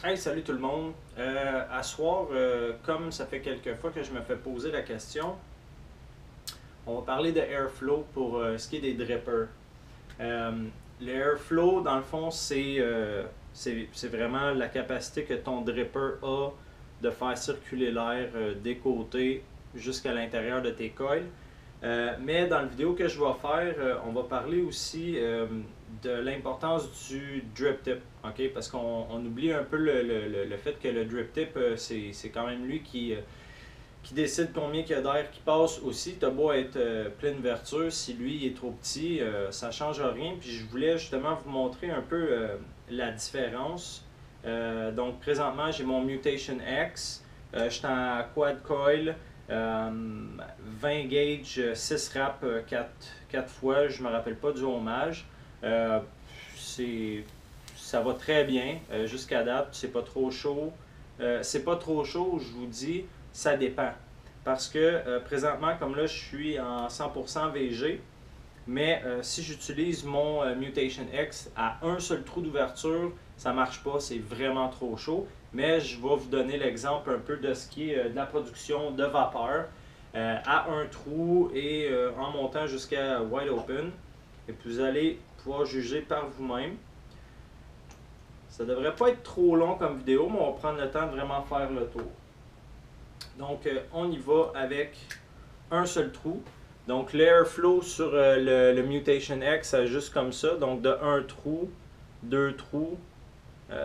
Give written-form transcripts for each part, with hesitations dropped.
Hey, salut tout le monde. À soir, comme ça fait quelques fois que je me fais poser la question, on va parler de airflow pour ce qui est des drippers. Euh, le airflow, dans le fond, c'est vraiment la capacité que ton dripper a de faire circuler l'air des côtés jusqu'à l'intérieur de tes coils. Mais dans la vidéo que je vais faire, on va parler aussi de l'importance du drip tip, ok? Parce qu'on oublie un peu le fait que le drip tip, c'est quand même lui qui décide combien il y a d'air qui passe aussi. T'as beau être pleine ouverture, si lui il est trop petit, ça ne change rien. Puis je voulais justement vous montrer un peu la différence. Donc présentement, j'ai mon Mutation X. Je suis en quad coil. 20 gauge, 6 wraps, 4 fois, je me rappelle pas du hommage. Euh, ça va très bien jusqu'à date, c'est pas trop chaud. C'est pas trop chaud, je vous dis, ça dépend. Parce que présentement, comme là, je suis en 100% VG, mais si j'utilise mon Mutation X à un seul trou d'ouverture, ça marche pas, c'est vraiment trop chaud. Mais je vais vous donner l'exemple un peu de ce qui est de la production de vapeur à un trou et en montant jusqu'à wide open. Et puis vous allez pouvoir juger par vous-même. Ça devrait pas être trop long comme vidéo, mais on va prendre le temps de vraiment faire le tour. Donc on y va avec un seul trou. Donc l'airflow sur le Mutation X, juste comme ça. Donc de un trou, 2 trous,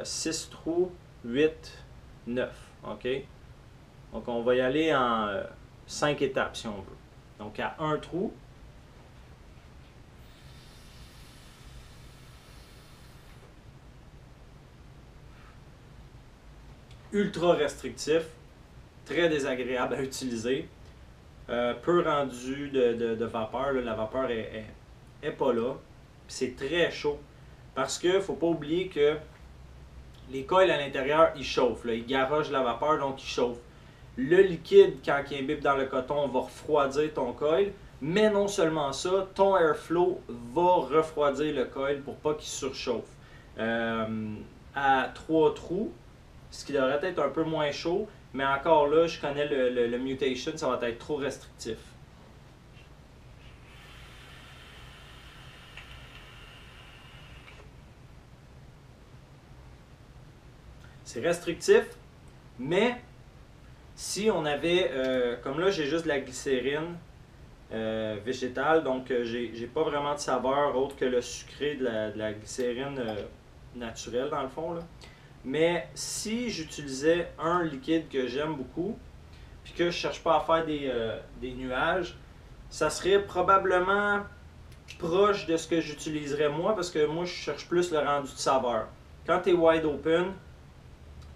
6 trous, 8, 9. OK? Donc on va y aller en 5 étapes si on veut. Donc à un trou, ultra restrictif, très désagréable à utiliser, peu rendu de vapeur. Là, la vapeur est pas là. C'est très chaud. Parce que faut pas oublier que les coils à l'intérieur, ils chauffent. Là. Ils garagent la vapeur, donc ils chauffent. Le liquide, quand il imbibe dans le coton, va refroidir ton coil. Mais non seulement ça, ton airflow va refroidir le coil pour pas qu'il surchauffe. À 3 trous, ce qui devrait être un peu moins chaud, mais encore là, je connais le mutation, ça va être trop restrictif. C'est restrictif, mais si on avait, comme là, j'ai juste de la glycérine végétale, donc j'ai pas vraiment de saveur autre que le sucré de la glycérine naturelle dans le fond. Là. Mais si j'utilisais un liquide que j'aime beaucoup, puis que je cherche pas à faire des nuages, ça serait probablement proche de ce que j'utiliserais moi, parce que moi je cherche plus le rendu de saveur. Quand tu es wide open,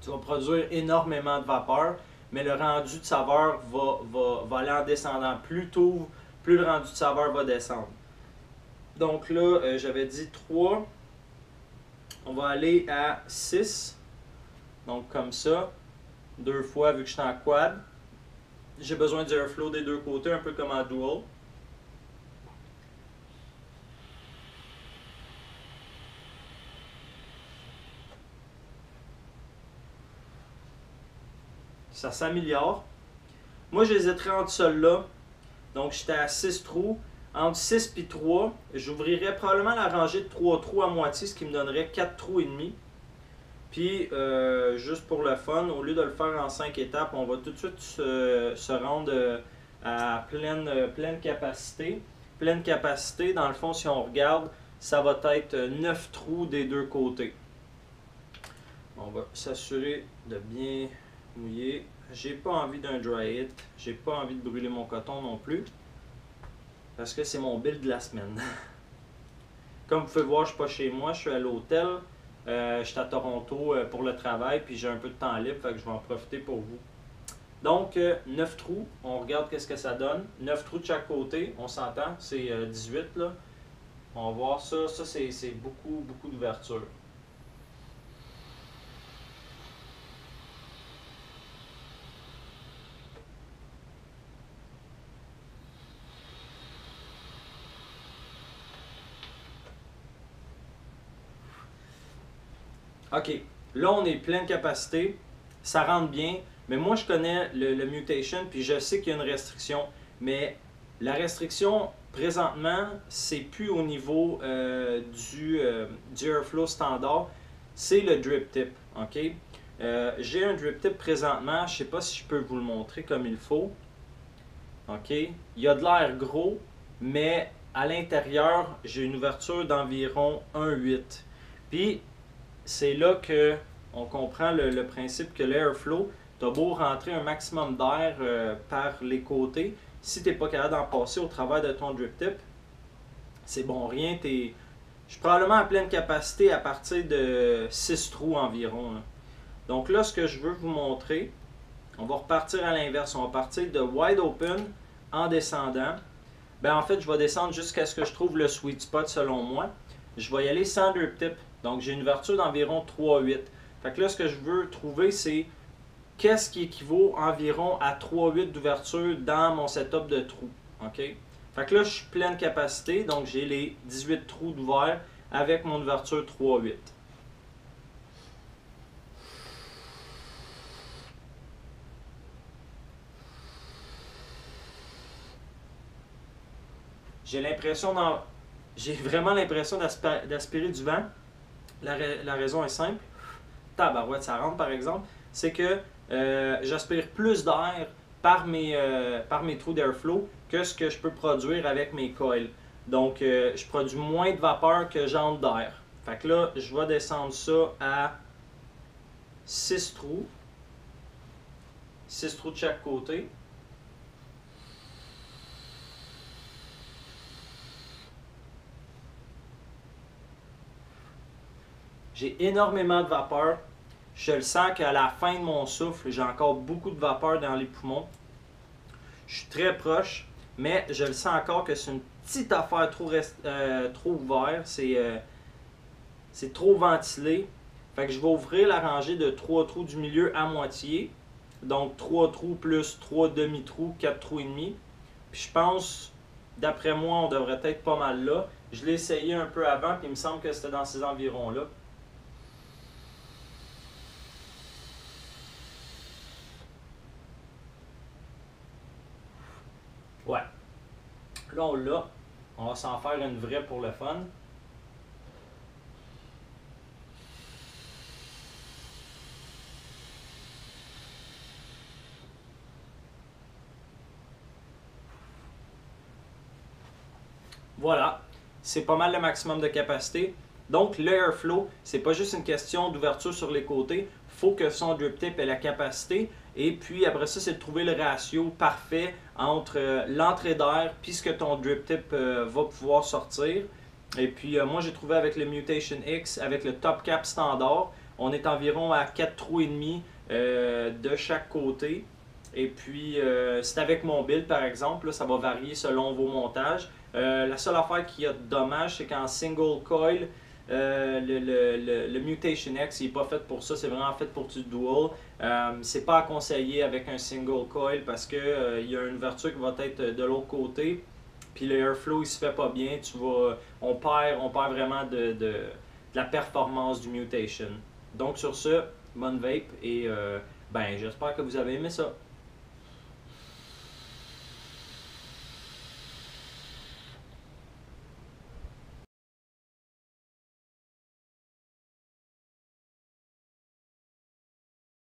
tu vas produire énormément de vapeur, mais le rendu de saveur va aller en descendant. Plus tôt, plus le rendu de saveur va descendre. Donc là, j'avais dit 3. On va aller à 6. Donc comme ça, deux fois vu que je suis en quad. J'ai besoin du airflow des deux côtés, un peu comme en dual. Ça s'améliore. Moi, j'hésiterais entre ceux-là. Donc, j'étais à 6 trous. Entre 6 et 3, j'ouvrirais probablement la rangée de 3 trous à moitié, ce qui me donnerait 4 trous et demi. Puis, juste pour le fun, au lieu de le faire en 5 étapes, on va tout de suite se rendre à pleine capacité. Pleine capacité, dans le fond, si on regarde, ça va être 9 trous des deux côtés. On va s'assurer de bien mouiller. J'ai pas envie d'un dry hit. J'ai pas envie de brûler mon coton non plus. Parce que c'est mon build de la semaine. Comme vous pouvez voir, je suis pas chez moi, je suis à l'hôtel. Je suis à Toronto pour le travail, puis j'ai un peu de temps libre, fait que je vais en profiter pour vous. Donc, 9 trous, on regarde qu'est-ce que ça donne. 9 trous de chaque côté, on s'entend, c'est 18 là. On va voir ça, ça c'est beaucoup, beaucoup d'ouverture. OK. Là, on est pleine capacité, ça rentre bien, mais moi, je connais le mutation, puis je sais qu'il y a une restriction, mais la restriction, présentement, c'est plus au niveau du airflow standard, c'est le drip tip, ok? J'ai un drip tip présentement, je ne sais pas si je peux vous le montrer comme il faut, ok? Il y a de l'air gros, mais à l'intérieur, j'ai une ouverture d'environ 1,8. Puis, c'est là que on comprend le principe que l'airflow, tu as beau rentrer un maximum d'air par les côtés, si tu n'es pas capable d'en passer au travers de ton drip tip, c'est bon rien. Je suis probablement à pleine capacité à partir de 6 trous environ, là. Donc là, ce que je veux vous montrer, on va repartir à l'inverse. On va partir de wide open en descendant. Ben, en fait, je vais descendre jusqu'à ce que je trouve le sweet spot selon moi. Je vais y aller sans drip tip. Donc, j'ai une ouverture d'environ 3,8. Fait que là, ce que je veux trouver, c'est qu'est-ce qui équivaut environ à 3,8 d'ouverture dans mon setup de trous. OK? Fait que là, je suis pleine capacité. Donc, j'ai les 18 trous d'ouvert avec mon ouverture 3,8. J'ai vraiment l'impression d'aspirer du vent. La raison est simple. Tabarouette, ça rentre par exemple. C'est que j'aspire plus d'air par mes trous d'airflow que ce que je peux produire avec mes coils. Donc, je produis moins de vapeur que j'entre d'air. Fait que là, je vais descendre ça à 6 trous. 6 trous de chaque côté. J'ai énormément de vapeur. Je le sens qu'à la fin de mon souffle, j'ai encore beaucoup de vapeur dans les poumons. Je suis très proche, mais je le sens encore que c'est une petite affaire trop ouverte. C'est trop ventilé. Fait que je vais ouvrir la rangée de 3 trous du milieu à moitié. Donc 3 trous plus 3 demi-trous, 4 trous et demi. Puis je pense, d'après moi, on devrait être pas mal là. Je l'ai essayé un peu avant, puis il me semble que c'était dans ces environs-là. Ouais. Là, on l'a. On va s'en faire une vraie pour le fun. Voilà. C'est pas mal le maximum de capacité. Donc, l'airflow, c'est pas juste une question d'ouverture sur les côtés. Il faut que son drip tip ait la capacité. Et puis, après ça, c'est de trouver le ratio parfait entre l'entrée d'air puis ce que ton drip tip va pouvoir sortir. Et puis, moi, j'ai trouvé avec le Mutation X, avec le top cap standard, on est environ à 4 trous et demi de chaque côté. Et puis, c'est avec mon build, par exemple, là, ça va varier selon vos montages. La seule affaire qui a de dommage, c'est qu'en single coil, le Mutation X, il n'est pas fait pour ça, c'est vraiment fait pour du dual. C'est pas à conseiller avec un single coil parce que il y a une ouverture qui va être de l'autre côté. Puis le airflow il se fait pas bien, on perd vraiment de la performance du Mutation. Donc sur ce, bonne vape et ben j'espère que vous avez aimé ça.